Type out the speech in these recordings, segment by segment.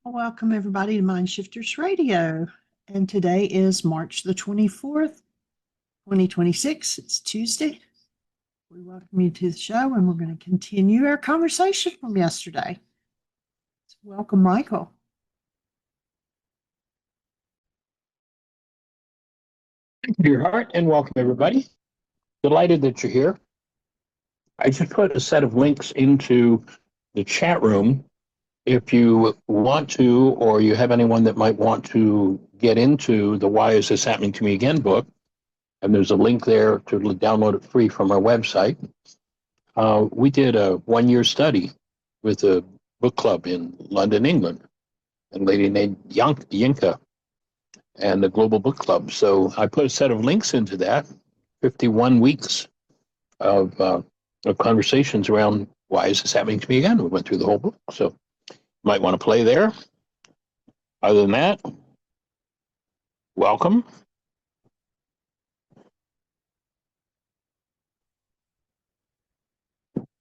Welcome, everybody, to MindShifters Radio. And today is March the 24th, 2026. It's Tuesday. We welcome you to the show, and we're going to continue our conversation from yesterday. So welcome, Michael. Thank you, dear heart, and welcome, everybody. Delighted that you're here. I just put a set of links into the chat room. If you want to, or you have anyone that might want to get into the Why Is This Happening to Me Again book, and there's a link there to download it free from our website. We did a one-year study with a book club in London, England, and a lady named Yinka and the Global Book Club. So I put a set of links into that, 51 weeks of conversations around why is this happening to me again? We went through the whole book. So might want to play there. Other than that, welcome.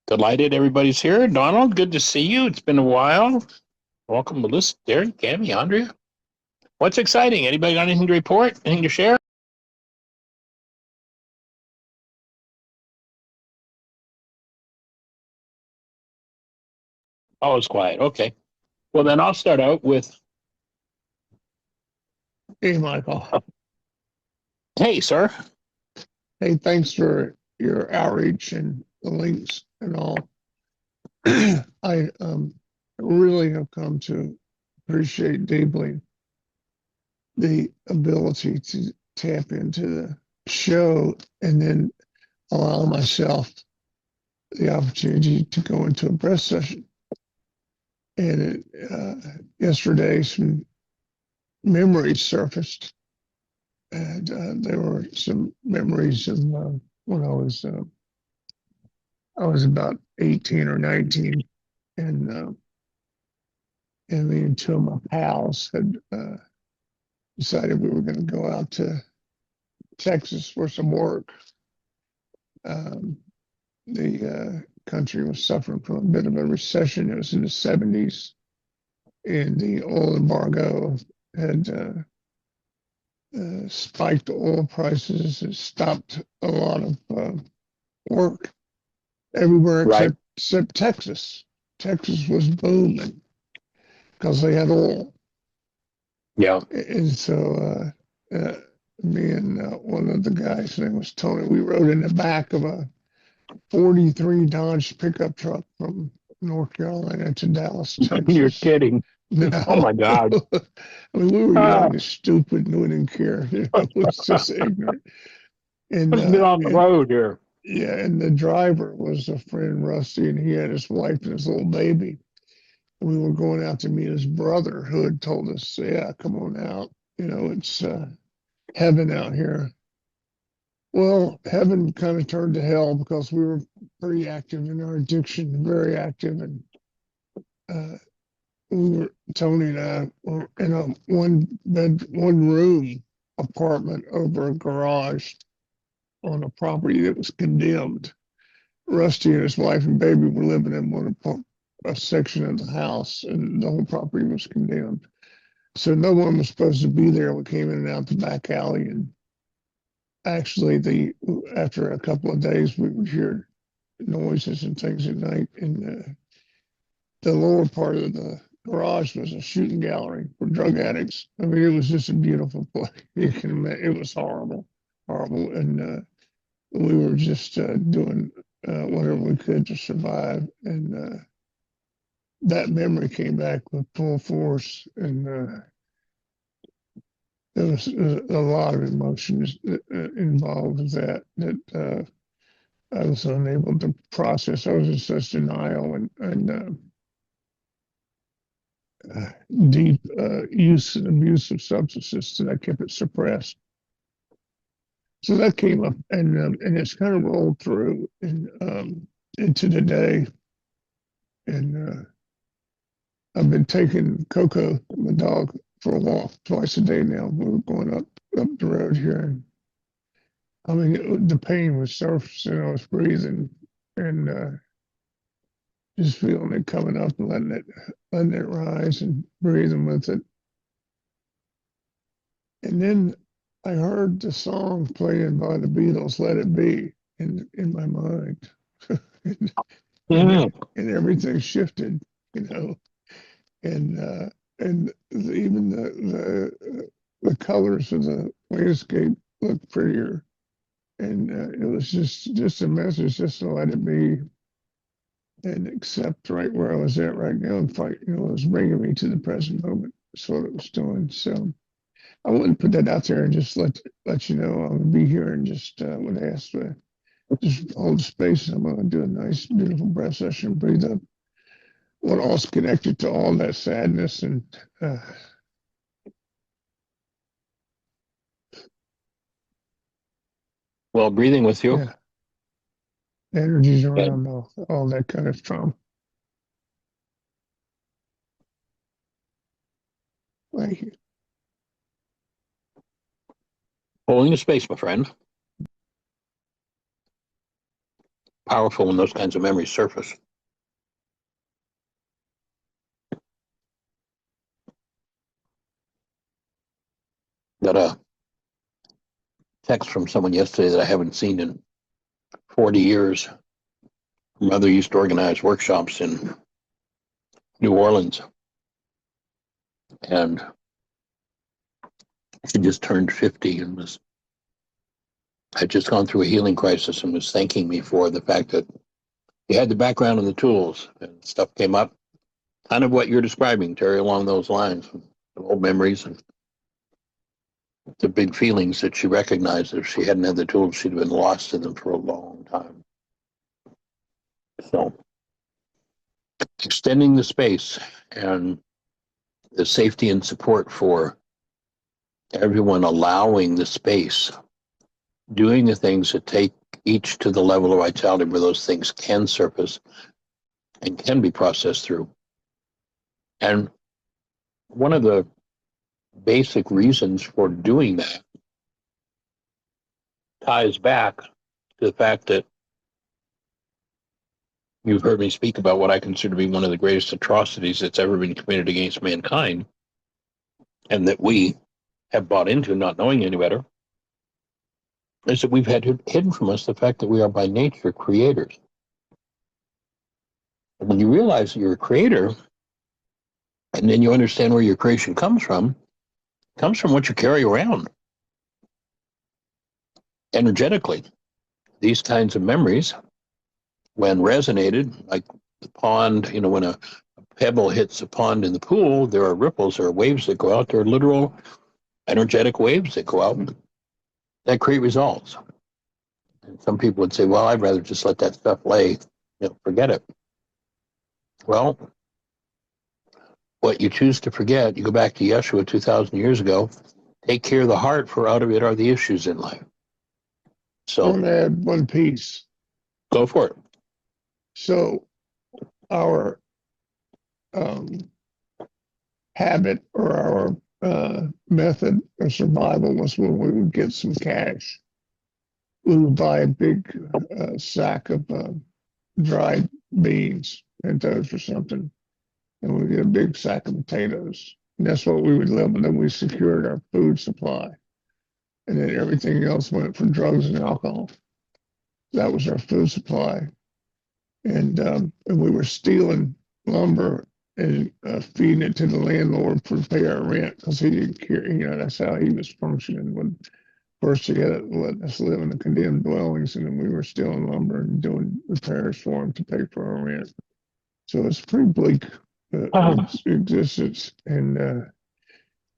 Delighted everybody's here. Donald, good to see you. It's been a while. Welcome, Melissa, Derek, Cammy, Andrea. What's exciting? Anybody got anything to report? Anything to share? Oh, it's quiet. Okay. Well, then I'll start out with. Hey, Michael. Hey, sir. Hey, thanks for your outreach and the links and all. I really have come to appreciate deeply the ability to tap into the show and then allow myself the opportunity to go into a breath session. And yesterday, some memories surfaced. And there were some memories of when I was about 18 or 19, and me and two of my pals had decided we were going to go out to Texas for some work. The country was suffering from a bit of a recession. It was in the 70s, and the oil embargo had spiked oil prices. It stopped a lot of work everywhere except Texas. Texas was booming because they had oil. Yeah. And so me and one of the guys, his name was Tony, we rode in the back of a 43 Dodge pickup truck from North Carolina to Dallas, Texas. You're kidding. No. Oh, my God. I mean, we were young and stupid and we didn't care. You know, it was just ignorant. And Let's get on the road here. Yeah, and the driver was a friend, Rusty, and he had his wife and his little baby. And we were going out to meet his brother, who had told us, yeah, come on out. You know, it's heaven out here. Well, heaven kind of turned to hell because we were pretty active in our addiction, very active. And Tony and I were in a one room apartment over a garage on a property that was condemned. Rusty and his wife and baby were living in a section of the house, and the whole property was condemned. So no one was supposed to be there. We came in and out the back alley, and actually, after a couple of days, we would hear noises and things at night. And the lower part of the garage was a shooting gallery for drug addicts. I mean, it was just a beautiful place. You can imagine, it was horrible. And we were just doing whatever we could to survive. And that memory came back with full force. And there was a lot of emotions involved with that I was unable to process. I was in such denial and deep use and abuse of substances that I kept it suppressed. So that came up, and it's kind of rolled through into the day. And I've been taking Coco, my dog, for a walk twice a day now. We were going up the road here, and I mean the pain was surfacing. I was breathing, and just feeling it coming up and letting it rise and breathing with it. And then I heard the song playing by the Beatles, "Let It Be," in my mind, and, Yeah. and everything shifted, you know, and even the colors of the landscape looked prettier, and it was just a message, just to let it be and accept right where I was at right now and fight. You know, it was bringing me to the present moment. That's what it was doing. So I wouldn't put that out there and just let you know I'm gonna be here and just would ask to just hold space. I'm gonna do a nice, beautiful breath session, breathe up what all's connected to all that sadness and Well, breathing with you. yeah, energies And around all that kind of trauma. Thank you. holding the space, my friend. Powerful when those kinds of memories surface. Got a text from someone yesterday that I haven't seen in 40 years. Her mother used to organize workshops in New Orleans, and she just turned 50 and had just gone through a healing crisis and was thanking me for the fact that he had the background and the tools, and stuff came up, kind of what you're describing, Terry, along those lines, old memories and the big feelings that she recognized. If she hadn't had the tools, she'd have been lost in them for a long time. So extending the space and the safety and support for everyone, allowing the space, doing the things that take each to the level of vitality where those things can surface and can be processed through. And one of the basic reasons for doing that ties back to the fact that you've heard me speak about what I consider to be one of the greatest atrocities that's ever been committed against mankind, and that we have bought into, not knowing any better, is that we've had hidden from us the fact that we are by nature creators. And when you realize that you're a creator, and then you understand where your creation comes from, it comes from what you carry around energetically. These kinds of memories, when resonated, like the pond, you know, when a pebble hits a pond in the pool, there are ripples, there are waves that go out, there are literal energetic waves that go out that create results. And some people would say, well, I'd rather just let that stuff lay, forget it. Well, what you choose to forget, you go back to Yeshua 2,000 years ago, take care of the heart, for out of it are the issues in life. I So want to add one piece. go for it. So our habit or our method of survival was when we would get some cash, we would buy a big sack of dried beans, pintos or something, and we'd get a big sack of potatoes. And that's what we would live with, and we secured our food supply. And then everything else went for drugs and alcohol. That was our food supply. And we were stealing lumber and feeding it to the landlord to pay our rent because he didn't care. You know, that's how he was functioning. When first he had let us live in the condemned dwellings, and then we were stealing lumber and doing repairs for him to pay for our rent. So it's pretty bleak existence. And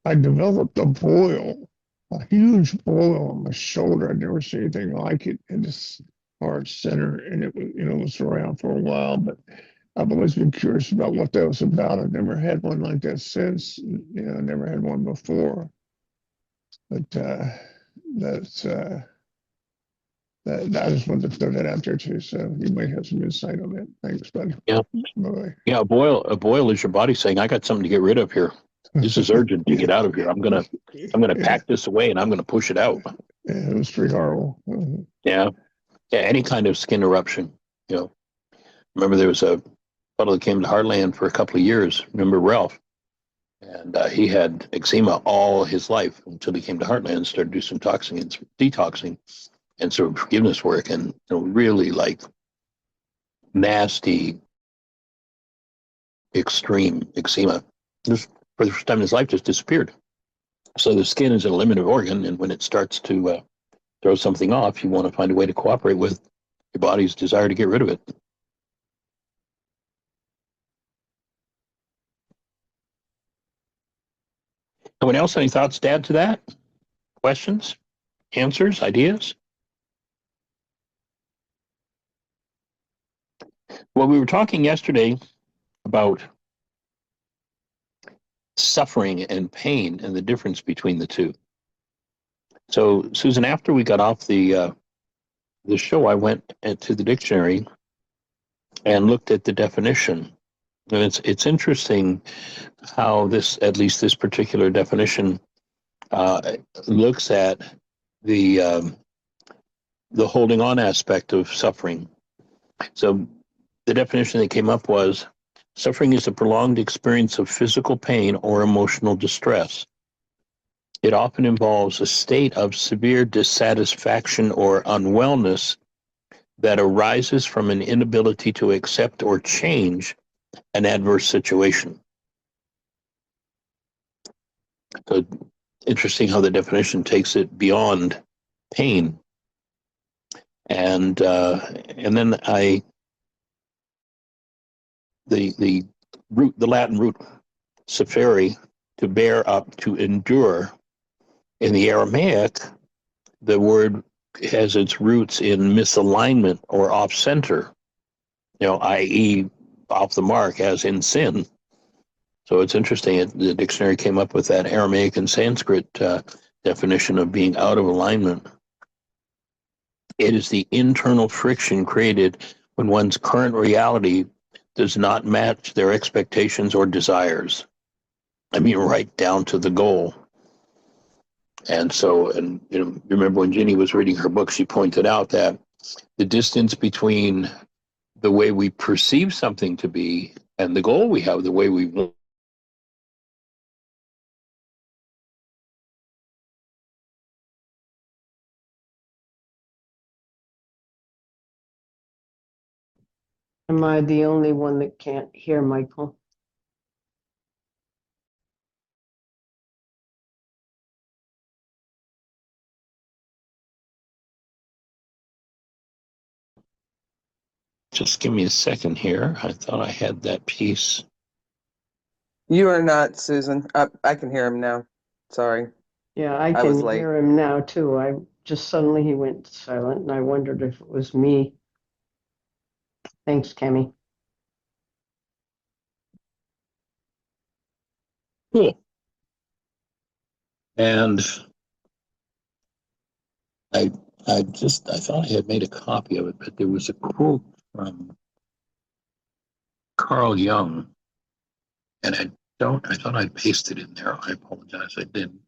I developed a boil, a huge boil on my shoulder. I'd never seen anything like it in this heart center, and it was, it was around for a while, but I've always been curious about what that was about. I've never had one like that since. I never had one before. But that's that I just wanted to throw that out there too. So you might have some insight on that. Thanks, buddy. Yeah. Bye. Yeah, a boil is your body saying, I got something to get rid of here. This is urgent to get out of here. I'm gonna pack this away and I'm gonna push it out. Yeah, it was pretty horrible. Yeah. Yeah, any kind of skin eruption, Remember there was a fellow that came to Heartland for a couple of years. Remember Ralph? And he had eczema all his life until he came to Heartland and started to do some toxing and some detoxing and some forgiveness work, and really like nasty, extreme eczema. Just for the first time in his life, just disappeared. So the skin is a limited organ, and when it starts to throw something off, you want to find a way to cooperate with your body's desire to get rid of it. Anyone else, any thoughts to add to that? Questions, answers, ideas? Well, we were talking yesterday about suffering and pain and the difference between the two. So, Susan, after we got off the show, I went to the dictionary and looked at the definition. And it's interesting how this, at least this particular definition, looks at the holding on aspect of suffering. So the definition that came up was suffering is a prolonged experience of physical pain or emotional distress. It often involves a state of severe dissatisfaction or unwellness that arises from an inability to accept or change an adverse situation. So interesting how the definition takes it beyond pain. And then the Latin root suffere, to bear up, to endure. In the Aramaic, the word has its roots in misalignment or off center, i.e. off the mark, as in sin. So it's interesting, the dictionary came up with that Aramaic and Sanskrit definition of being out of alignment. It is the internal friction created when one's current reality does not match their expectations or desires. I mean, right down to the goal. And so, remember when Ginny was reading her book, she pointed out that the distance between the way we perceive something to be and the goal we have, the way we want. Am I the only one that can't hear Michael? Just give me a second here. I thought I had that piece. You are not, Susan. I can hear him now. Sorry. Yeah, I was can late. hear him now too. I just suddenly he went silent and I wondered if it was me. Thanks, Kemi. Cool. And I thought I had made a copy of it, but there was a quote from Carl Jung, and I thought I'd pasted it in there. I apologize, I didn't.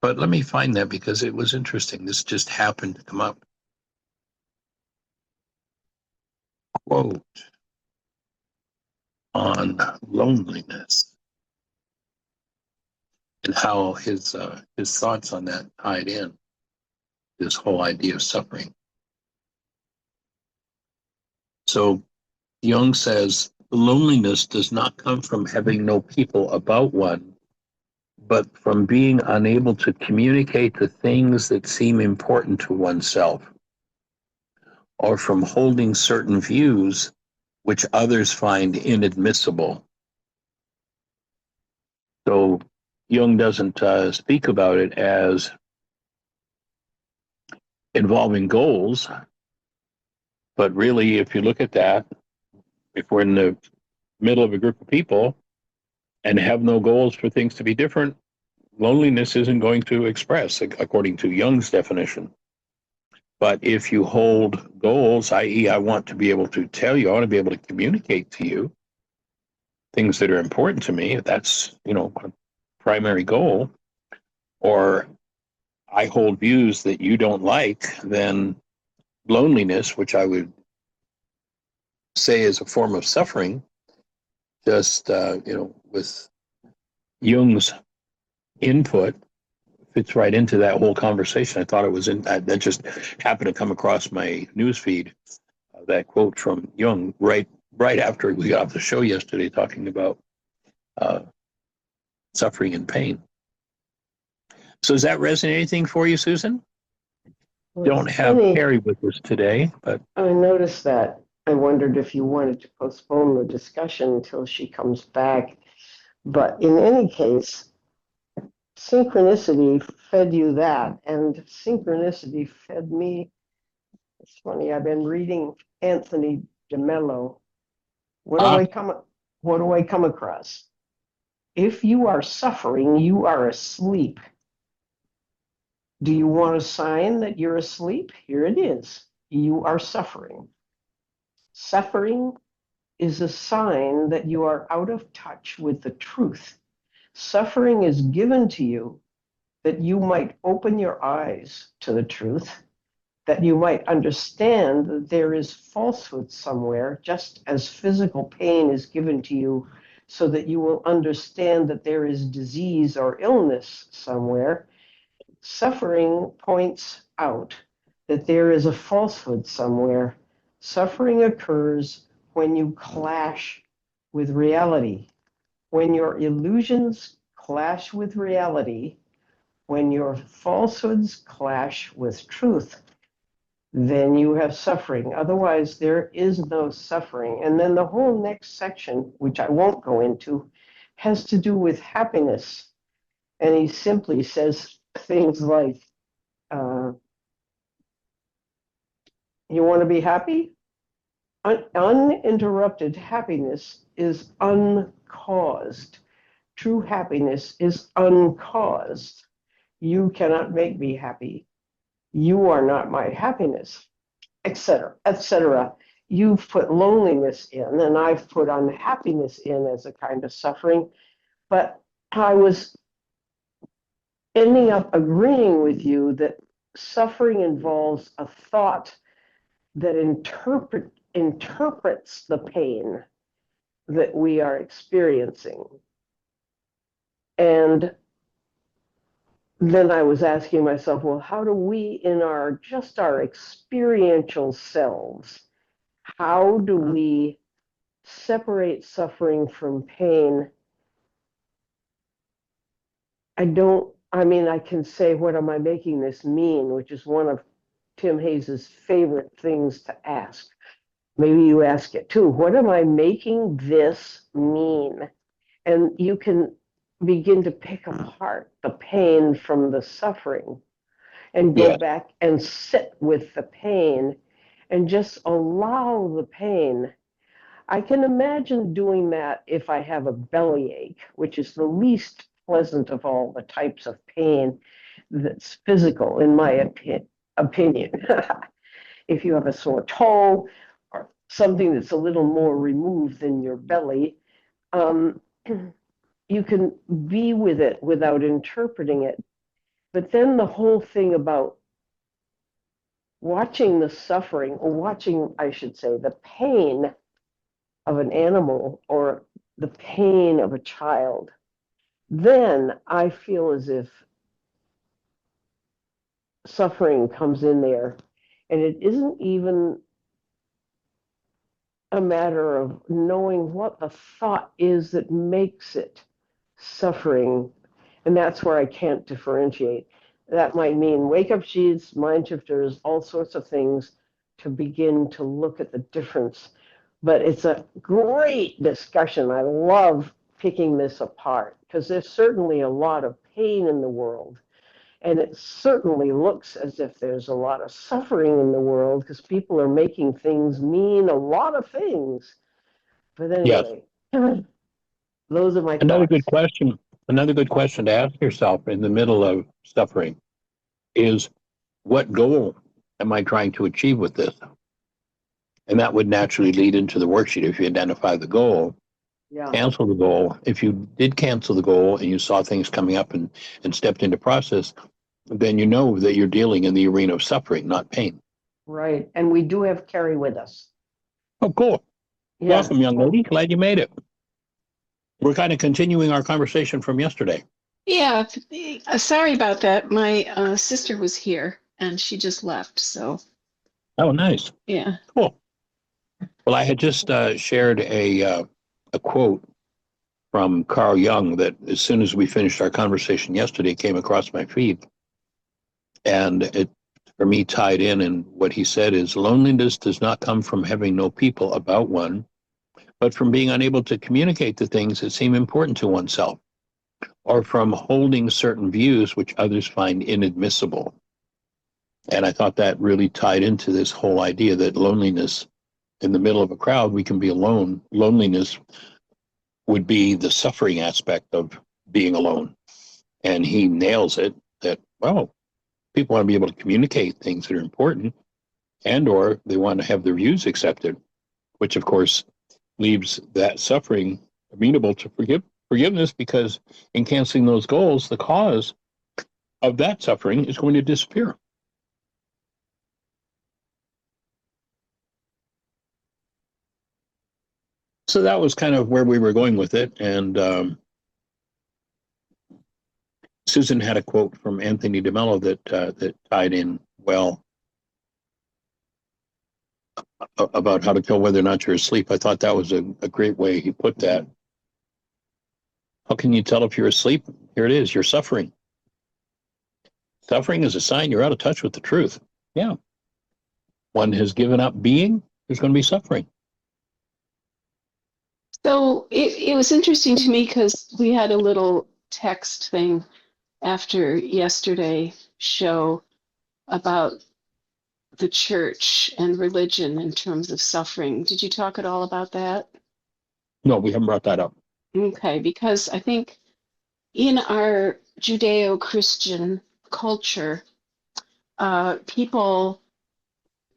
But let me find that because it was interesting. This just happened to come up. Quote on loneliness and how his thoughts on that tied in this whole idea of suffering. So Jung says loneliness does not come from having no people about one, but from being unable to communicate the things that seem important to oneself, or from holding certain views which others find inadmissible. So Jung doesn't speak about it as involving goals, but really, if you look at that, if we're in the middle of a group of people and have no goals for things to be different, loneliness isn't going to express, according to Jung's definition. But if you hold goals, i.e., I want to be able to tell you, I want to be able to communicate to you things that are important to me, that's, a primary goal, or I hold views that you don't like, then loneliness, which I would say is a form of suffering, just, with Jung's input, fits right into that whole conversation. I thought it was that just happened to come across my newsfeed, that quote from Jung right after we got off the show yesterday talking about uh, suffering and pain. So does that resonate anything for you, Susan? Well, Don't it's have funny. Carrie with us today, but I noticed that. I wondered if you wanted to postpone the discussion until she comes back. But in any case, synchronicity fed you that, and synchronicity fed me. It's funny, I've been reading Anthony DeMello. What do Ah. I come across? If you are suffering, you are asleep. Do you want a sign that you're asleep? Here it is. You are suffering. Suffering is a sign that you are out of touch with the truth. Suffering is given to you that you might open your eyes to the truth, that you might understand that there is falsehood somewhere, just as physical pain is given to you so that you will understand that there is disease or illness somewhere. Suffering points out that there is a falsehood somewhere. Suffering occurs when you clash with reality, when your illusions clash with reality, when your falsehoods clash with truth, then you have suffering. Otherwise, there is no suffering. And then the whole next section, which I won't go into, has to do with happiness. And he simply says things like, you want to be happy? Uninterrupted happiness is uncaused. True happiness is uncaused. You cannot make me happy. You are not my happiness, etc., etc. You've put loneliness in, and I've put unhappiness in as a kind of suffering. But I was ending up agreeing with you that suffering involves a thought that interprets the pain that we are experiencing. And then I was asking myself, well, how do we in our experiential selves, how do we separate suffering from pain? I can say, what am I making this mean? Which is one of Tim Hayes's favorite things to ask. Maybe you ask it too. What am I making this mean? And you can begin to pick apart the pain from the suffering and go back and sit with the pain and just allow the pain. I can imagine doing that if I have a bellyache, which is the least pleasant of all the types of pain that's physical, in my opinion. If you have a sore toe or something that's a little more removed than your belly, you can be with it without interpreting it. But then the whole thing about watching the suffering, or watching, I should say, the pain of an animal or the pain of a child, then I feel as if suffering comes in there. And it isn't even a matter of knowing what the thought is that makes it suffering. And that's where I can't differentiate. That might mean wake-up sheets, mind shifters, all sorts of things to begin to look at the difference. But it's a great discussion. I love picking this apart because there's certainly a lot of pain in the world. And it certainly looks as if there's a lot of suffering in the world because people are making things mean a lot of things. But anyway, those are my another thoughts. good question. Another good question to ask yourself in the middle of suffering is, what goal am I trying to achieve with this? And that would naturally lead into the worksheet. If you identify the goal, cancel the goal. If you did cancel the goal and you saw things coming up and stepped into process, then you know that you're dealing in the arena of suffering, not pain. Right. And we do have Carrie with us. Oh, cool. Yeah. Welcome, young lady. Glad you made it. We're kind of continuing our conversation from yesterday. Yeah, sorry about that. My sister was here and she just left. So, Oh, nice. yeah. Cool. Well, I had just shared a quote from Carl Jung that as soon as we finished our conversation yesterday came across my feed. And it, for me, tied in. And what he said is loneliness does not come from having no people about one, but from being unable to communicate the things that seem important to oneself, or from holding certain views which others find inadmissible. And I thought that really tied into this whole idea that loneliness in the middle of a crowd, we can be alone. Loneliness would be the suffering aspect of being alone. And he nails it that, well, people want to be able to communicate things that are important, and or they want to have their views accepted, which of course leaves that suffering amenable to forgiveness, because in canceling those goals, the cause of that suffering is going to disappear. So that was kind of where we were going with it. And Susan had a quote from Anthony DeMello that tied in well about how to tell whether or not you're asleep. I thought that was a great way he put that. How can you tell if you're asleep? Here it is. You're suffering. Suffering is a sign you're out of touch with the truth. Yeah. One has given up being, there's going to be suffering. So it was interesting to me because we had a little text thing after yesterday show about the church and religion in terms of suffering. Did you talk at all about that? No, we haven't brought that up. Okay, because I think in our Judeo-Christian culture, people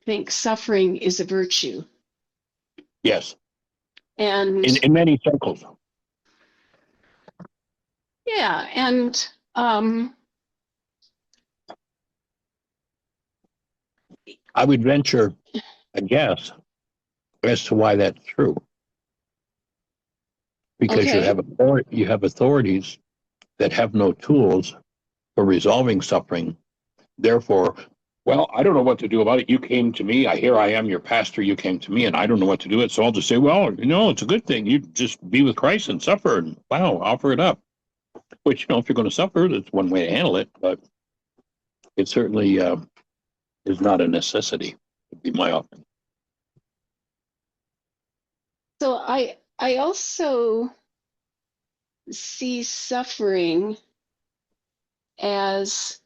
think suffering is a virtue. Yes. And In many circles. yeah, and I would venture a guess as to why that's true. Because okay. you have authorities that have no tools for resolving suffering. Therefore, well, I don't know what to do about it. You came to me. Here I am, your pastor. You came to me, and I don't know what to do it. So I'll just say, well, it's a good thing. You just be with Christ and suffer, and wow, offer it up. Which, if you're going to suffer, that's one way to handle it. But it certainly is not a necessity. Would be my opinion. So I also see suffering as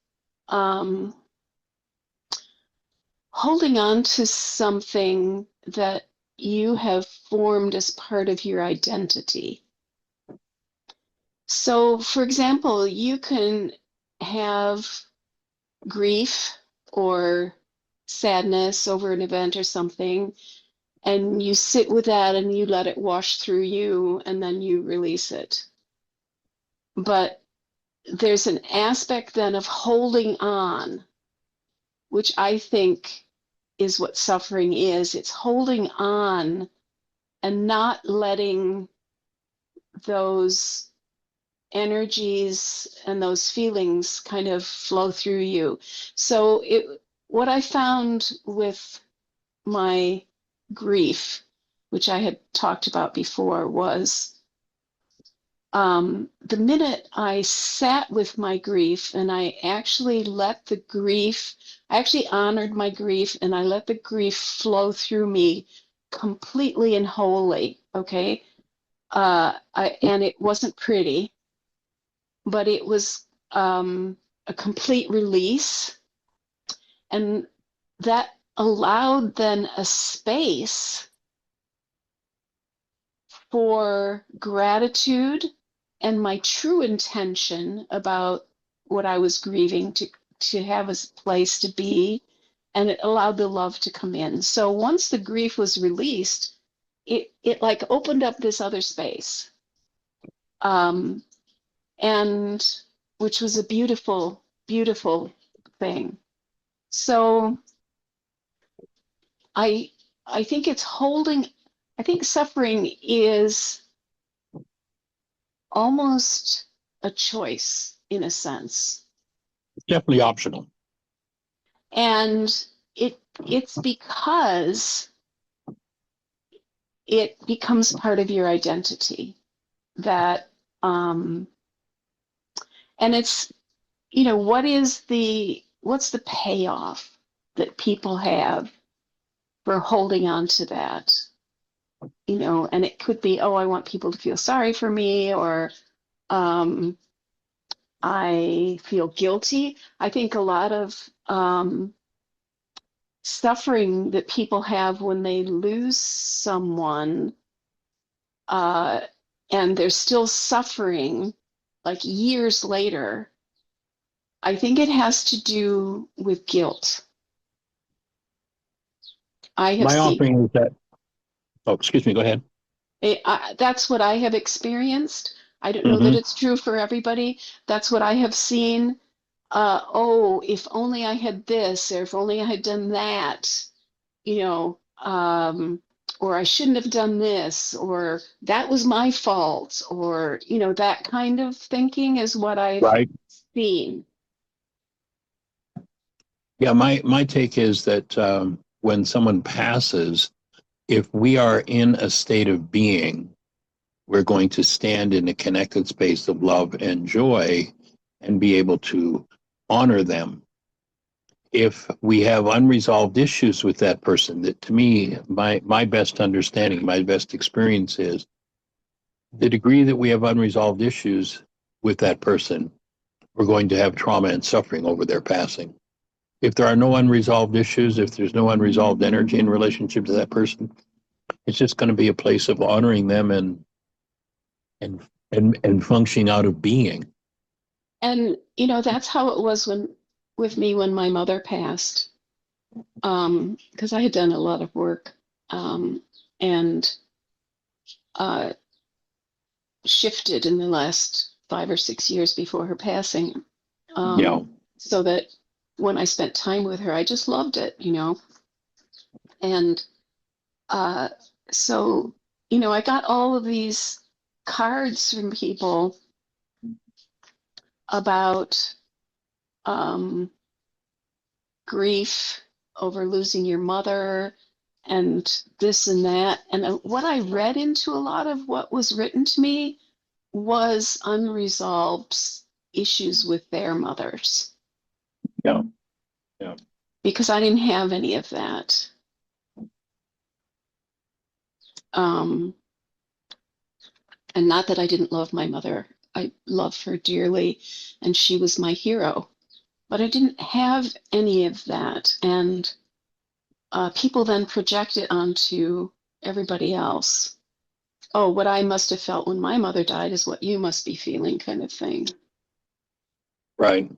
holding on to something that you have formed as part of your identity. So, for example, you can have grief or sadness over an event or something, and you sit with that and you let it wash through you, and then you release it. But there's an aspect then of holding on, which I think is what suffering is. It's holding on and not letting those energies and those feelings kind of flow through you. So what I found with my grief, which I had talked about before, was the minute I sat with my grief and I actually let the grief, I actually honored my grief and I let the grief flow through me completely and wholly, okay? And it wasn't pretty, but it was a complete release. And that allowed then a space for gratitude and my true intention about what I was grieving to have a place to be, and it allowed the love to come in. So once the grief was released, it like opened up this other space, and which was a beautiful, beautiful thing. So I think it's holding I think suffering is almost a choice in a sense. It's definitely optional. And it's because it becomes part of your identity that and it's, what's the payoff that people have for holding on to that? And it could be, oh, I want people to feel sorry for me, or I feel guilty. I think a lot of suffering that people have when they lose someone, and they're still suffering like years later, I think it has to do with guilt. I have My seen offering is that, oh, excuse me, go ahead. that's what I have experienced. I don't know that Hmm. it's true for everybody. That's what I have seen. Oh, if only I had this, or if only I had done that, you know, or I shouldn't have done this, or that was my fault, or, that kind of thinking is what I've Right. seen. Yeah, my take is that when someone passes, if we are in a state of being, we're going to stand in a connected space of love and joy and be able to honor them. If we have unresolved issues with that person, that to me, my best understanding, my best experience is the degree that we have unresolved issues with that person, we're going to have trauma and suffering over their passing. If there are no unresolved issues, if there's no unresolved energy in relationship to that person, it's just going to be a place of honoring them and functioning out of being. And, that's how it was with me when my mother passed. Because I had done a lot of work, and shifted in the last 5 or 6 years before her passing. Yeah. So that when I spent time with her, I just loved it, And so, I got all of these cards from people about grief over losing your mother and this and that. And what I read into a lot of what was written to me was unresolved issues with their mothers. Yeah. Yeah. Because I didn't have any of that. And not that I didn't love my mother. I loved her dearly, and she was my hero. But I didn't have any of that. And people then project it onto everybody else. Oh, what I must have felt when my mother died is what you must be feeling, kind of thing. Right.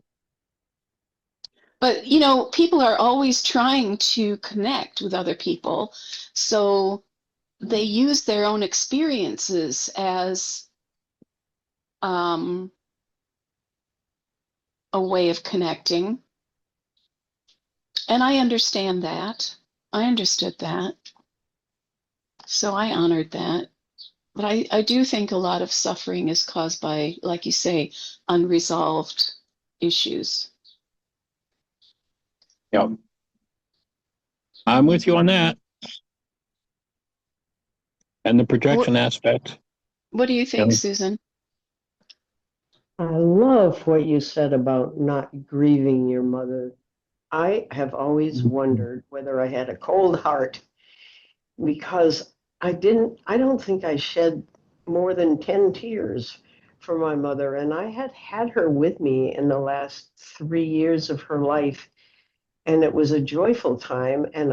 But, people are always trying to connect with other people. So they use their own experiences as a way of connecting. And I understand that. I understood that. So I honored that. But I do think a lot of suffering is caused by, like you say, unresolved issues. Yeah. I'm with you on that. And the projection aspect. What do you think, Yeah. Susan? I love what you said about not grieving your mother. I have always wondered whether I had a cold heart because I don't think I shed more than 10 tears for my mother. And I had her with me in the last 3 years of her life. And it was a joyful time and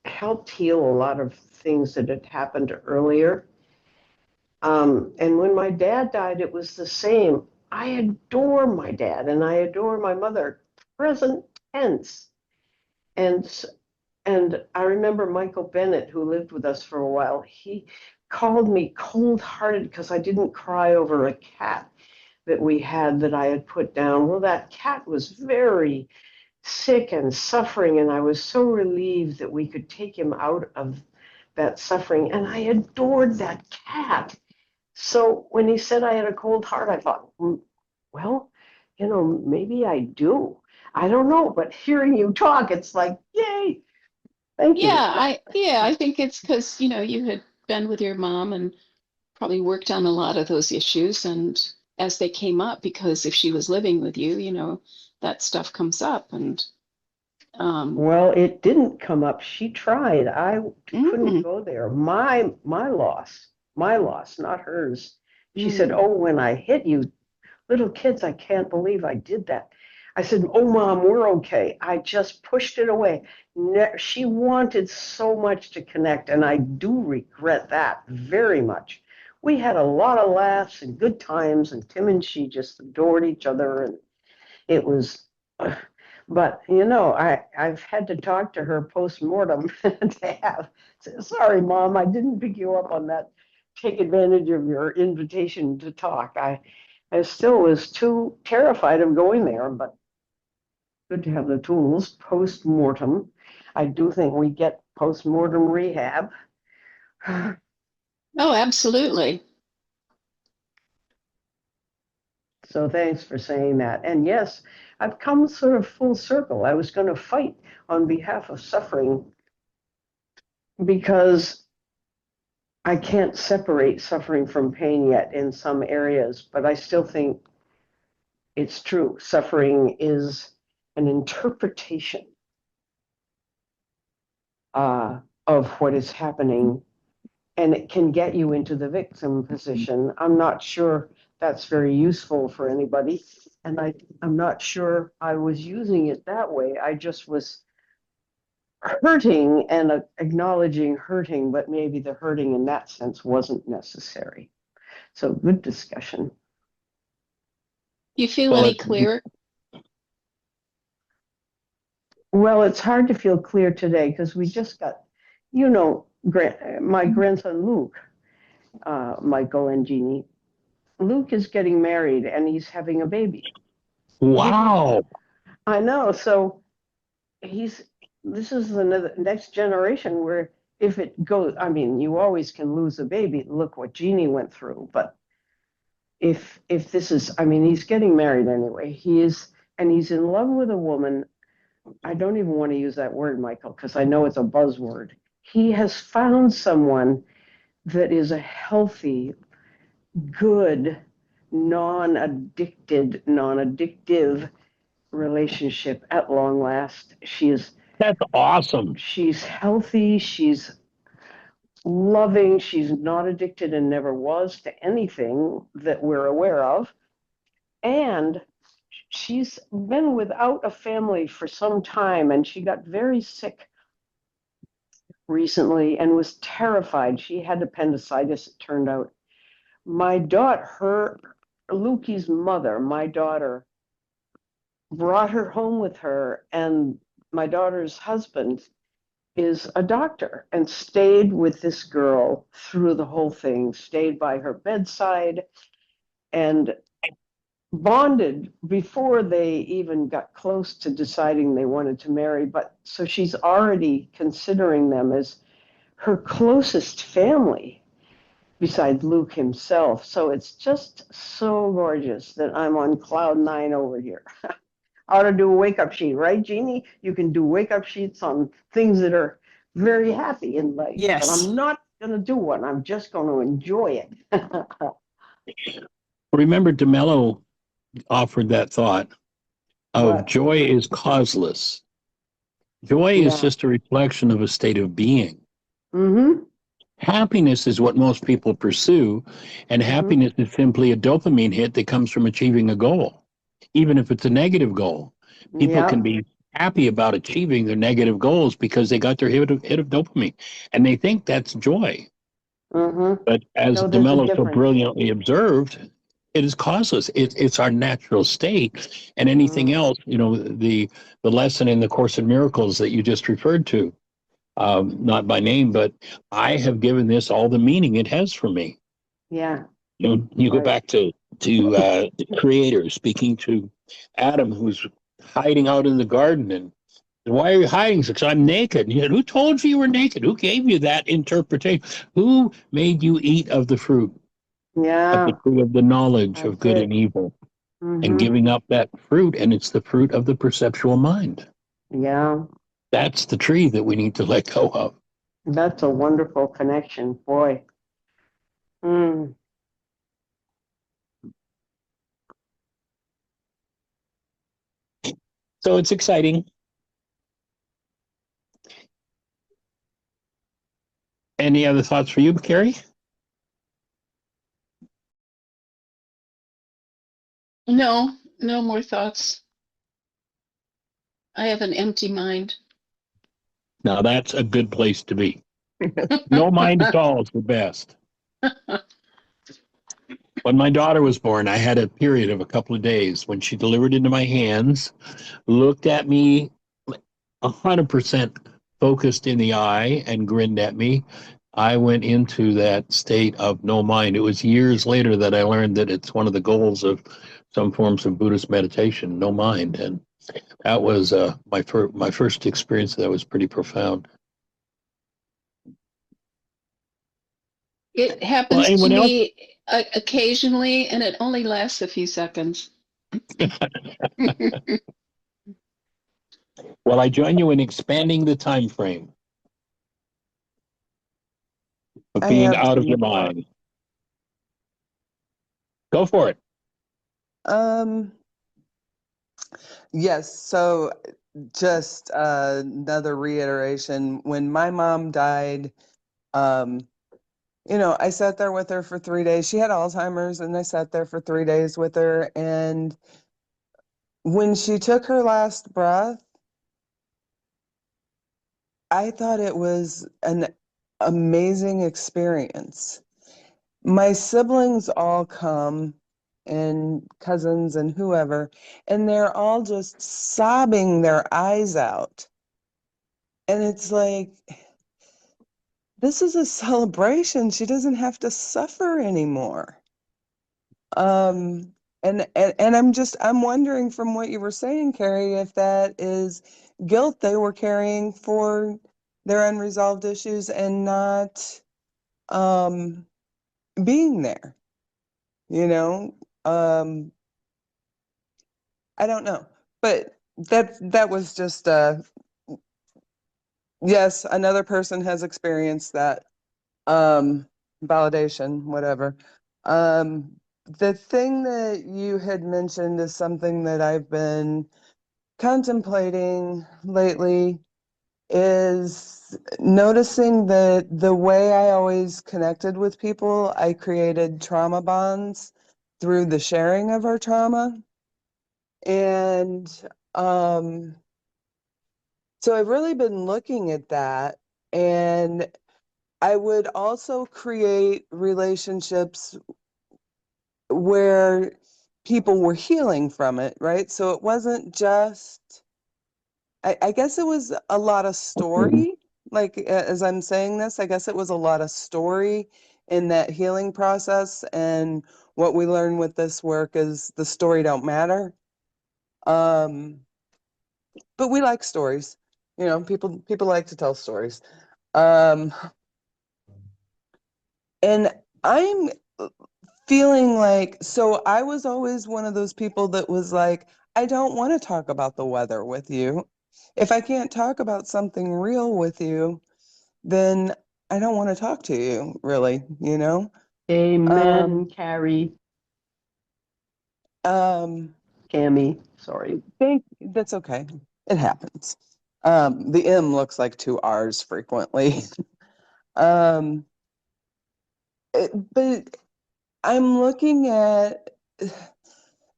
helped heal a lot of things that had happened earlier. And when my dad died, it was the same. I adore my dad and I adore my mother, present tense. And I remember Michael Bennett, who lived with us for a while, he called me cold-hearted because I didn't cry over a cat that we had that I had put down. Well, that cat was very sick and suffering, and I was so relieved that we could take him out of that suffering. And I adored that cat. So when he said I had a cold heart, I thought, well, maybe I do. I don't know, but hearing you talk, it's like, yay, thank you. I think it's because, you had been with your mom and probably worked on a lot of those issues. And as they came up, because if she was living with you, that stuff comes up. And Well, it didn't come up. She tried. I couldn't mm, go there. My loss, not hers. She said, mm. "Oh, when I hit you, little kids, I can't believe I did that." I said, "Oh, Mom, we're okay." I just pushed it away. She wanted so much to connect, and I do regret that very much. We had a lot of laughs and good times, and Tim and she just adored each other, and it was. But I've had to talk to her post mortem to have. Sorry, Mom, I didn't pick you up on that. Take advantage of your invitation to talk. I still was too terrified of going there, but good to have the tools post mortem. I do think we get post mortem rehab. Oh, absolutely. So thanks for saying that. And yes, I've come sort of full circle. I was going to fight on behalf of suffering because I can't separate suffering from pain yet in some areas, but I still think it's true. Suffering is an interpretation of what is happening, and it can get you into the victim position. I'm not sure that's very useful for anybody, and I'm not sure I was using it that way. I just was hurting and acknowledging hurting, but maybe the hurting in that sense wasn't necessary. So good discussion. You feel Well, any clearer? Well, it's hard to feel clear today because we just got, my grandson Luke, Michael and Jeannie. Luke is getting married and he's having a baby. wow. I know. So this is the next generation where if it goes, I mean, you always can lose a baby. Look what Jeannie went through. But if this is, I mean, he's getting married anyway. And he's in love with a woman. I don't even want to use that word, Michael, because I know it's a buzzword. He has found someone that is a healthy, good, non-addictive relationship at long last. That's awesome. She's healthy, she's loving, she's not addicted and never was to anything that we're aware of. And she's been without a family for some time, and she got very sick recently and was terrified. She had appendicitis, it turned out. Lukey's mother, my daughter, brought her home with her, and my daughter's husband is a doctor and stayed with this girl through the whole thing, stayed by her bedside, and bonded before they even got close to deciding they wanted to marry. But so she's already considering them as her closest family besides Luke himself. So it's just so gorgeous that I'm on cloud nine over here. Ought to do a wake-up sheet, right, Jeannie? You can do wake-up sheets on things that are very happy in life. Yes. But I'm not going to do one. I'm just going to enjoy it. Remember, DeMello offered that thought of What? joy is causeless. Joy is Yeah. just a reflection of a state of being. Mm-hmm. Happiness is what most people pursue, and happiness is simply a dopamine hit that comes from achieving a goal, even if it's a negative goal. People can be happy about achieving their negative goals because they got their hit of dopamine, and they think that's joy. Mm-hmm. But as No, there's a DeMello so difference. brilliantly observed, it is causeless. It's our natural state, and anything else, the lesson in the Course in Miracles that you just referred to, not by name, but I have given this all the meaning it has for me. Yeah. You go back to the Creator speaking to Adam, who's hiding out in the garden, and Why are you hiding? Because I'm naked. And he said, who told you were naked? Who gave you that interpretation? Who made you eat of the fruit Yeah, of the knowledge of that's good it. and evil, and Mm-hmm. giving up that fruit? And it's the fruit of the perceptual mind. Yeah, That's the tree that we need to let go of. that's a wonderful connection, boy. Mm. So it's exciting. Any other thoughts for you, Carrie? No, no more thoughts. I have an empty mind. Now that's a good place to be. No mind at all is the best. When my daughter was born, I had a period of a couple of days when she delivered into my hands, looked at me 100% focused in the eye and grinned at me. I went into that state of no mind. It was years later that I learned that it's one of the goals of some forms of Buddhist meditation, no mind. And that was my first experience. That was pretty profound. It Well, happens to anyone else? me occasionally, and it only lasts a few seconds. Well, I join you in expanding the time frame of I being have out of some your thoughts. mind. Go for it. Um, yes, so just another reiteration. When my mom died, um, I sat there with her for 3 days. She had Alzheimer's, and I sat there for 3 days with her. And when she took her last breath, I thought it was an amazing experience. My siblings all come, and cousins and whoever, and they're all just sobbing their eyes out. And it's like, this is a celebration. She doesn't have to suffer anymore. And I'm wondering from what you were saying, Carrie, if that is guilt they were carrying for their unresolved issues and not um being there, you know? Um, I don't know. But that was just yes, another person has experienced that validation, whatever. Um, the thing that you had mentioned is something that I've been contemplating lately, is noticing that the way I always connected with people, I created trauma bonds through the sharing of our trauma. And um, so I've really been looking at that. And I would also create relationships where people were healing from it, right? So it wasn't just, I guess it was a lot of story. Like, as I'm saying this, I guess it was a lot of story in that healing process. And what we learn with this work is the story don't matter. Um, but we like stories. People like to tell stories. Um, and I'm feeling like, so I was always one of those people that was like, I don't want to talk about the weather with you. If I can't talk about something real with you, then I don't want to talk to you, really, you know? Amen, Um, Carrie. um, Cammy, sorry. that's okay. It happens. The M looks like two R's frequently. um, but I'm looking at,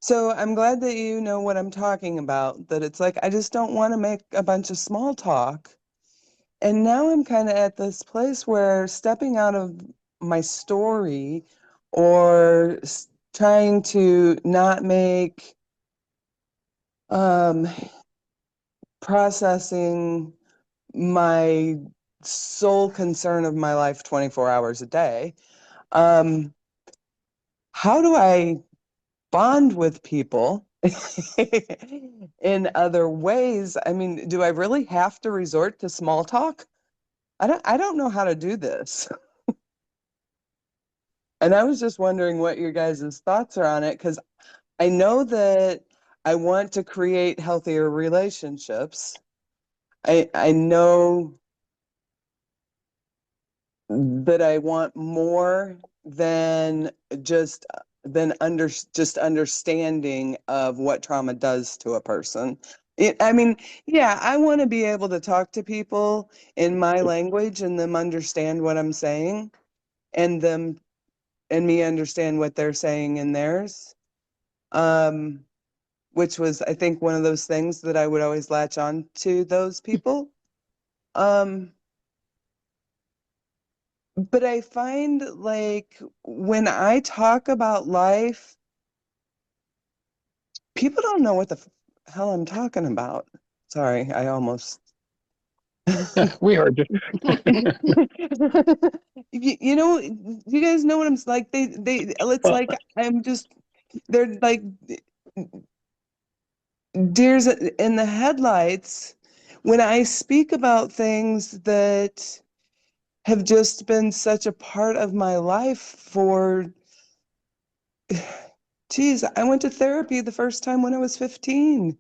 so I'm glad that you know what I'm talking about, that it's like, I just don't want to make a bunch of small talk. And now I'm kind of at this place where stepping out of my story or trying to not make um, processing my sole concern of my life 24 hours a day. How do I bond with people in other ways. I mean, do I really have to resort to small talk? I don't know how to do this. And I was just wondering what your guys' thoughts are on it, because I know that I want to create healthier relationships. I know that I want more than just just understanding of what trauma does to a person. I mean, yeah, I want to be able to talk to people in my language and them understand what I'm saying, and them and me understand what they're saying in theirs. Which was, I think, one of those things that I would always latch on to those people. But I find, like, when I talk about life, people don't know what the hell I'm talking about. Sorry, I almost. We heard you. You know, you guys know what I'm like. It's Well, like I'm just, they're like deers in the headlights when I speak about things that have just been such a part of my life for, geez, I went to therapy the first time when I was 15.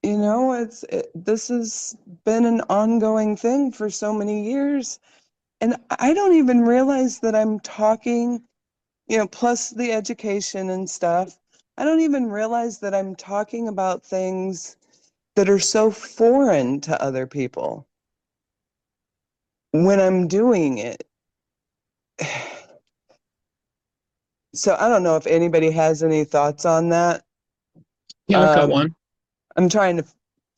You know, this has been an ongoing thing for so many years. And I don't even realize that I'm talking, you know, plus the education and stuff. I don't even realize that I'm talking about things that are so foreign to other people when I'm doing it. So I don't know if anybody has any thoughts on that. yeah, I've got one. I'm trying to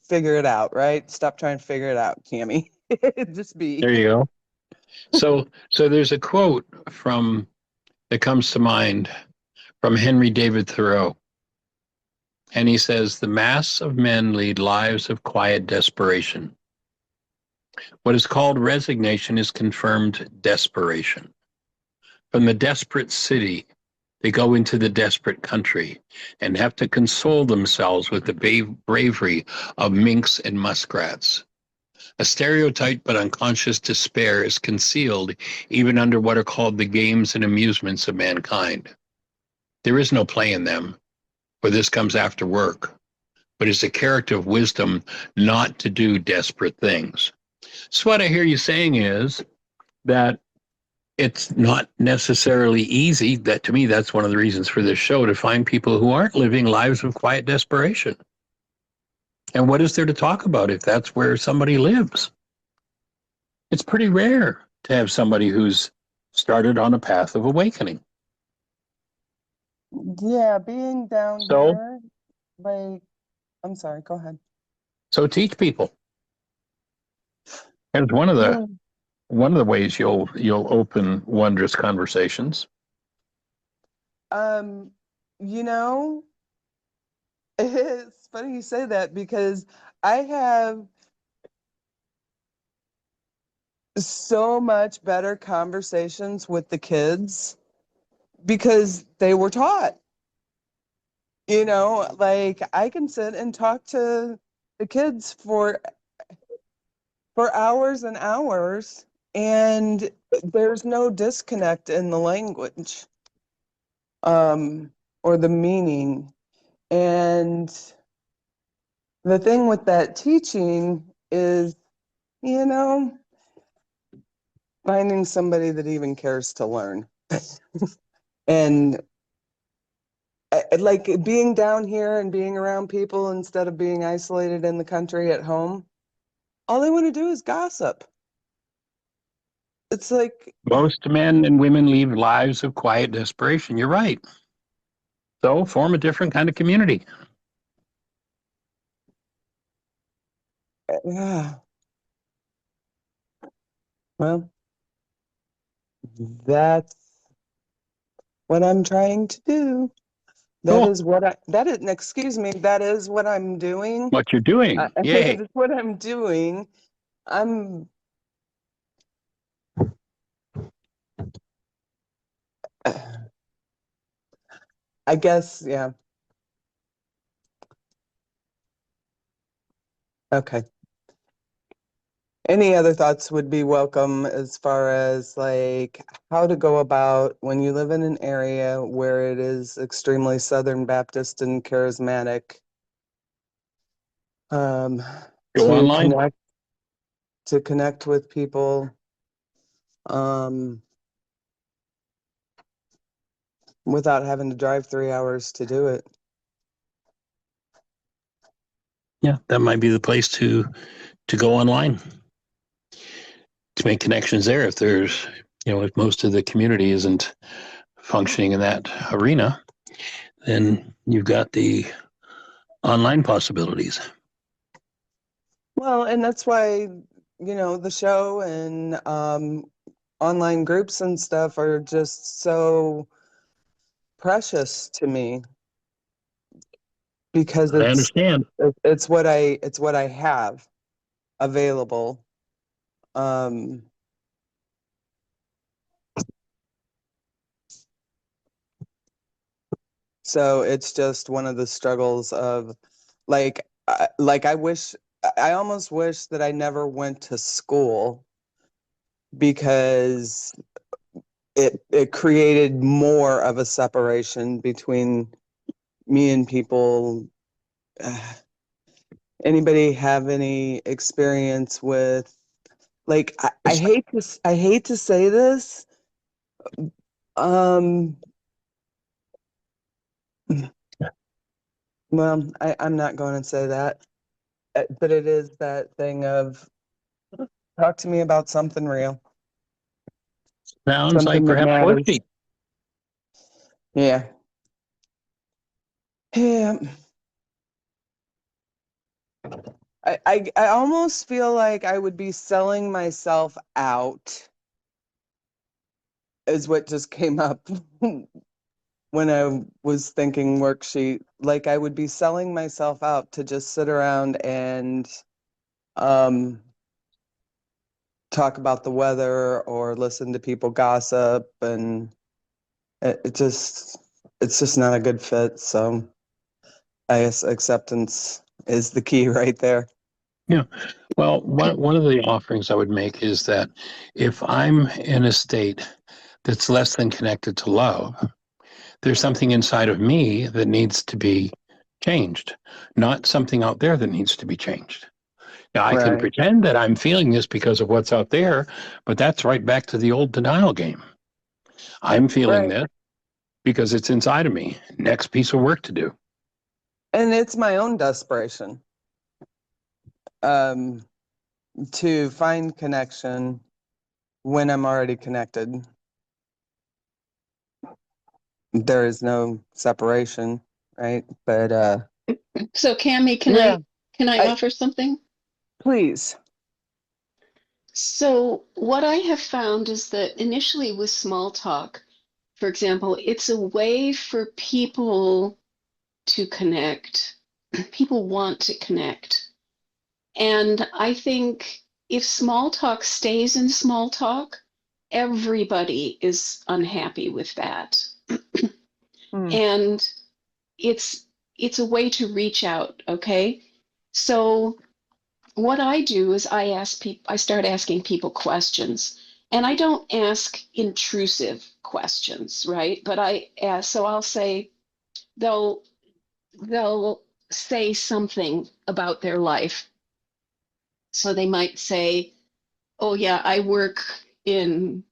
figure it out, right? Stop trying to figure it out, Cammy. Just be. There you go. So there's a quote from that comes to mind from Henry David Thoreau. And he says, the mass of men lead lives of quiet desperation. What is called resignation is confirmed desperation. From the desperate city, they go into the desperate country and have to console themselves with the bravery of minks and muskrats. A stereotyped but unconscious despair is concealed even under what are called the games and amusements of mankind. There is no play in them, for this comes after work, but it's a character of wisdom not to do desperate things. So what I hear you saying is that it's not necessarily easy. That to me, that's one of the reasons for this show, to find people who aren't living lives of quiet desperation. And what is there to talk about if that's where somebody lives? It's pretty rare to have somebody who's started on a path of awakening. Yeah, being down So, here, like, I'm sorry, go ahead. so teach people. And it's one of the ways you'll open wondrous conversations. You know, it's funny you say that because I have so much better conversations with the kids because they were taught. You know, like I can sit and talk to the kids for hours and hours, and there's no disconnect in the language, or the meaning. And the thing with that teaching is, you know, finding somebody that even cares to learn. And like being down here and being around people instead of being isolated in the country at home, all they want to do is gossip. It's like, Most men and women lead lives of quiet desperation. You're right. So form a different kind of community. yeah, well, that's what I'm trying to do. That Cool. is excuse me, that is what I'm doing. What you're doing. Yay. It's what I'm doing. I'm, I guess, yeah. Okay. Any other thoughts would be welcome as far as like how to go about when you live in an area where it is extremely Southern Baptist and charismatic, Go to online. connect with people, um, without having to drive 3 hours to do it. Yeah, that might be the place to go online to make connections there. If there's, if most of the community isn't functioning in that arena, then you've got the online possibilities. Well, and that's why, the show and online groups and stuff are just so precious to me because I understand. it's what I have available. Um, so it's just one of the struggles of like I almost wish that I never went to school because it created more of a separation between me and people. Anybody have any experience with like I hate to say this, um well, I'm not going to say that, but it is that thing of talk to me about something real, Sounds like something that perhaps matters. poetry. Yeah. Yeah. I almost feel like I would be selling myself out is what just came up when I was thinking worksheet. Like I would be selling myself out to just sit around and um talk about the weather or listen to people gossip, and it's just not a good fit. So I guess acceptance is the key right there. Yeah. Well, one of the offerings I would make is that if I'm in a state that's less than connected to love, there's something inside of me that needs to be changed, not something out there that needs to be changed. Now, I can Right. pretend that I'm feeling this because of what's out there, but that's right back to the old denial game. I'm feeling Right. this because it's inside of me. Next piece of work to do. And it's my own desperation um to find connection when I'm already connected. There is no separation, right? But So Cami, yeah, can I I offer something? please. So what I have found is that initially with small talk, for example, it's a way for people to connect. People want to connect. And I think if small talk stays in small talk, everybody is unhappy with that. Hmm. And it's it's a way to reach out, okay? So what I do is I start asking people questions. And I don't ask intrusive questions, right? But I ask, so I'll say they'll they'll say something about their life. So they might say, "Oh yeah, I work in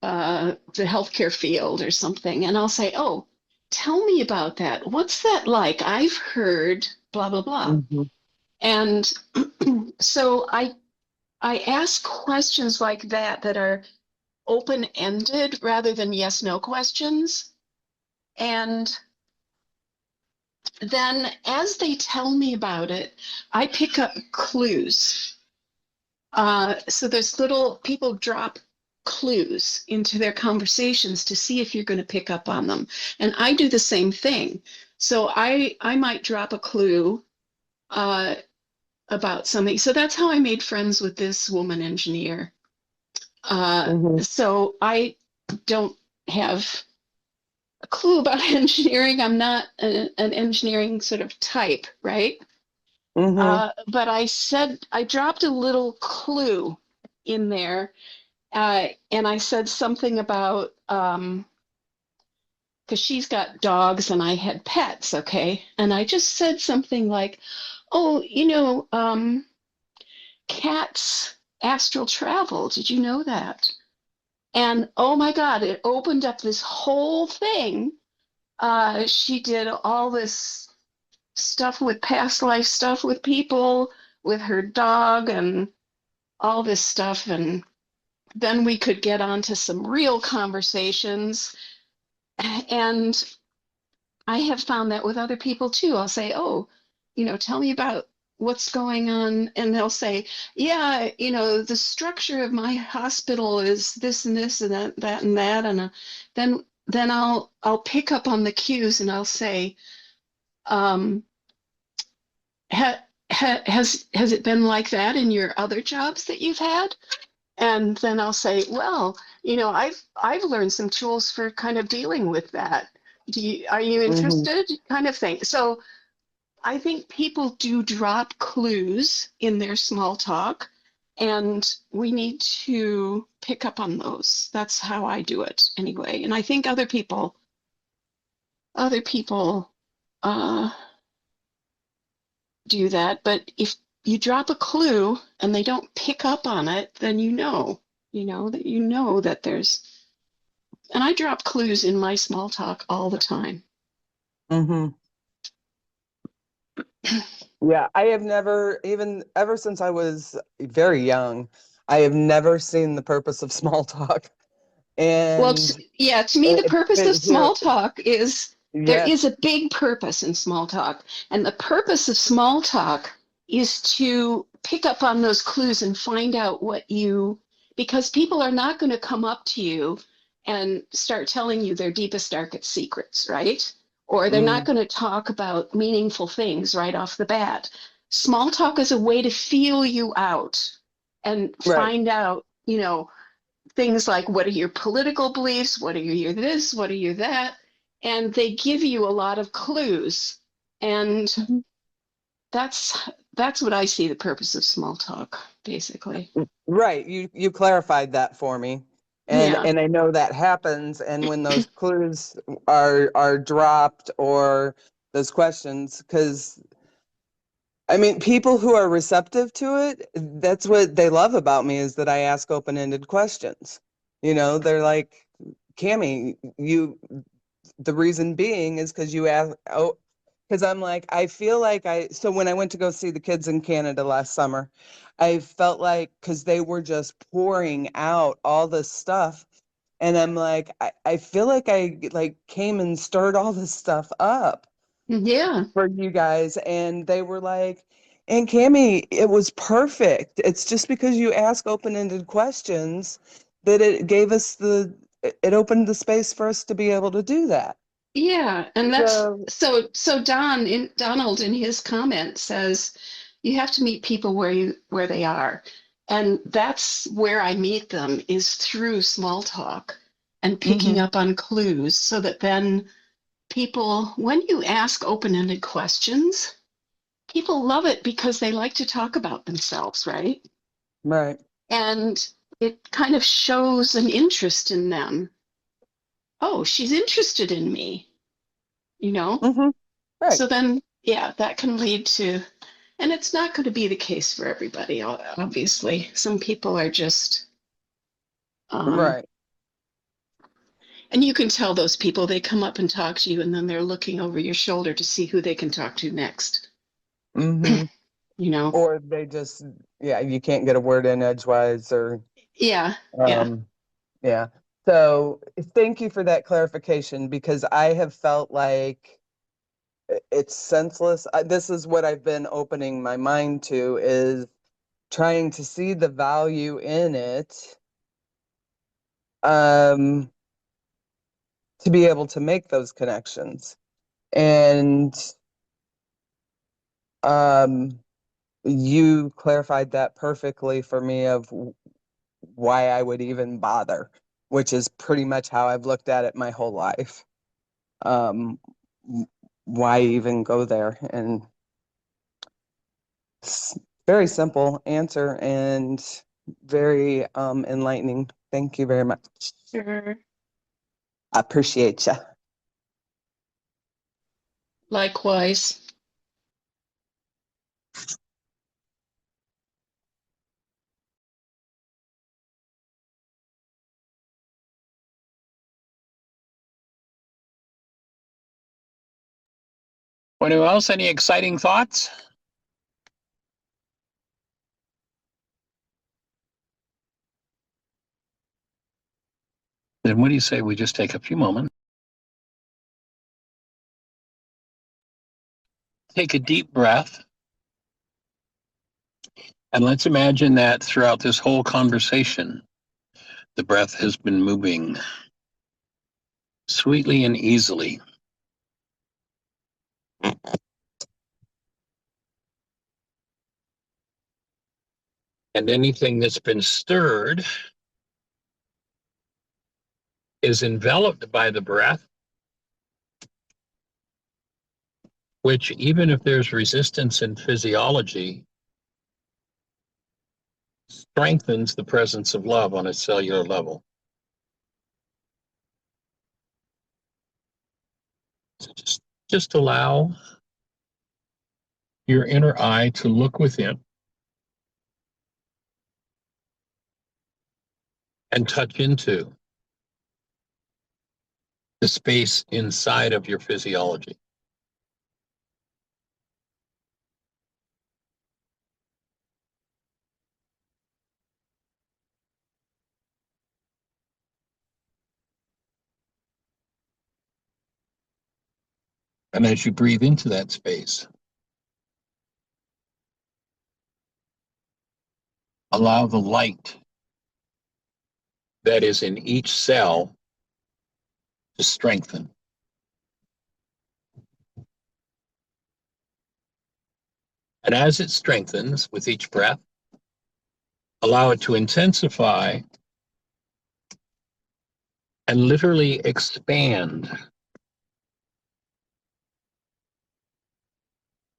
the healthcare field or something," and I'll say, "Oh, tell me about that. What's that like? I've heard blah blah blah." Mhm. And so I ask questions like that are open-ended rather than yes/no questions. And then as they tell me about it, I pick up clues. So there's little people drop clues into their conversations to see if you're going to pick up on them. And I do the same thing. So I might drop a clue uh, about something. So that's how I made friends with this woman engineer. Mhm. So I don't have a clue about engineering. I'm not an engineering sort of type, right? Mm-hmm. But I dropped a little clue in there, and I said something about, because she's got dogs and I had pets, okay? And I just said something like, oh, cats astral travel. Did you know that? And oh my God, it opened up this whole thing. She did all this stuff with past life stuff with people, with her dog, and all this stuff. And then we could get on to some real conversations. And I have found that with other people too. I'll say, oh, tell me about what's going on. And they'll say, yeah, the structure of my hospital is this and this and that and that. And then I'll pick up on the cues and I'll say, um, has it been like that in your other jobs that you've had? And then I'll say, well, I've learned some tools for kind of dealing with that. Are you Mm-hmm. interested? Kind of thing. So I think people do drop clues in their small talk, and we need to pick up on those. That's how I do it anyway. And I think other people uh, do that. But if you drop a clue and they don't pick up on it, then that there's. And I drop clues in my small talk all the time. Mm-hmm. Yeah, I have never, even ever since I was very young, I have never seen the purpose of small talk. Well, And to me, the purpose of here, small talk is there is yes, a big purpose in small talk. And the purpose of small talk is to pick up on those clues and find out because people are not going to come up to you and start telling you their deepest, darkest secrets, right? Or they're not mm, going to talk about meaningful things right off the bat. Small talk is a way to feel you out and right. find out, things like, what are your political beliefs? What are your this? What are you that? And they give you a lot of clues. And Mhm. that's what I see the purpose of small talk, basically. Right. You clarified that for me. And Yeah. and I know that happens. And when those clues are dropped, or those questions, because I mean, people who are receptive to it, that's what they love about me, is that I ask open-ended questions. They're like, Cammie, the reason being is because you ask, oh, because I'm like, I feel like so when I went to go see the kids in Canada last summer, I felt like, because they were just pouring out all this stuff. And I'm like, I feel like I like came and stirred all this stuff up Yeah. for you guys. And they were like, and Cammie, it was perfect. It's just because you ask open-ended questions that it opened the space for us to be able to do that. Yeah. And that's So, so Donald in his comment says you have to meet people where they are. And that's where I meet them, is through small talk and picking mhm, up on clues, so that then people, when you ask open-ended questions, people love it because they like to talk about themselves, right? right. And it kind of shows an interest in them. Oh, she's interested in me, you know? Hmm. Right. So then, yeah, that can lead to, and it's not going to be the case for everybody, obviously. Some people are just, um, Right. and you can tell those people, they come up and talk to you, and then they're looking over your shoulder to see who they can talk to next, Hmm. you know? Or they just, yeah, you can't get a word in edgewise, or, Yeah, yeah. um, yeah. So thank you for that clarification, because I have felt like it's senseless. This is what I've been opening my mind to, is trying to see the value in it, um, to be able to make those connections. And um, you clarified that perfectly for me, of why I would even bother, which is pretty much how I've looked at it my whole life. Um, why even go there? And Very simple answer and very enlightening. Thank you very much. Sure. I appreciate you. Likewise. Anyone else? Any exciting thoughts? Then what do you say we just take a few moments, take a deep breath, and let's imagine that throughout this whole conversation, the breath has been moving sweetly and easily. And anything that's been stirred is enveloped by the breath, which, even if there's resistance in physiology, strengthens the presence of love on a cellular level. So just allow your inner eye to look within and touch into the space inside of your physiology. And as you breathe into that space, allow the light that is in each cell to strengthen. And as it strengthens with each breath, allow it to intensify and literally expand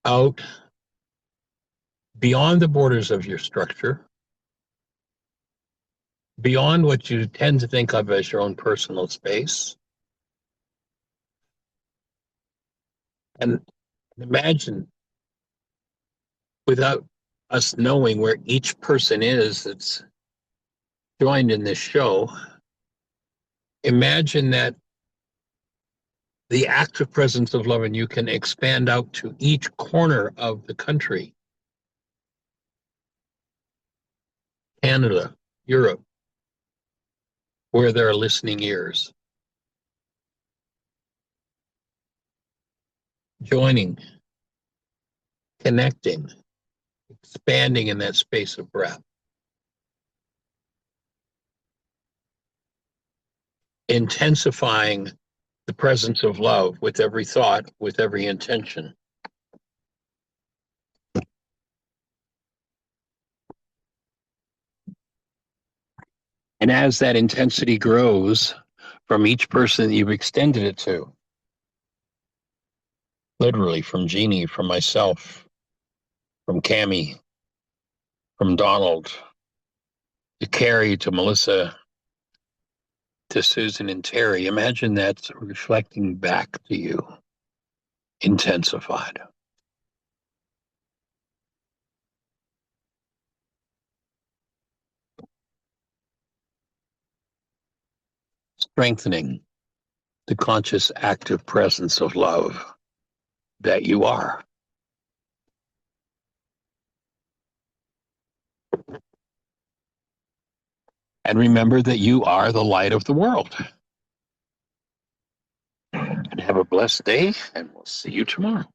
out beyond the borders of your structure, beyond what you tend to think of as your own personal space. And imagine, without us knowing where each person is that's joined in this show, imagine that the active presence of love in you can expand out to each corner of the country, Canada, Europe, where there are listening ears, joining, connecting, expanding in that space of breath, intensifying the presence of love with every thought, with every intention. And as that intensity grows from each person that you've extended it to, literally from Jeannie, from myself, from Cammie, from Donald, to Carrie, to Melissa, to Susan and Terry, imagine that's reflecting back to you, intensified. Strengthening the conscious, active presence of love that you are. And remember that you are the light of the world. And have a blessed day, and we'll see you tomorrow.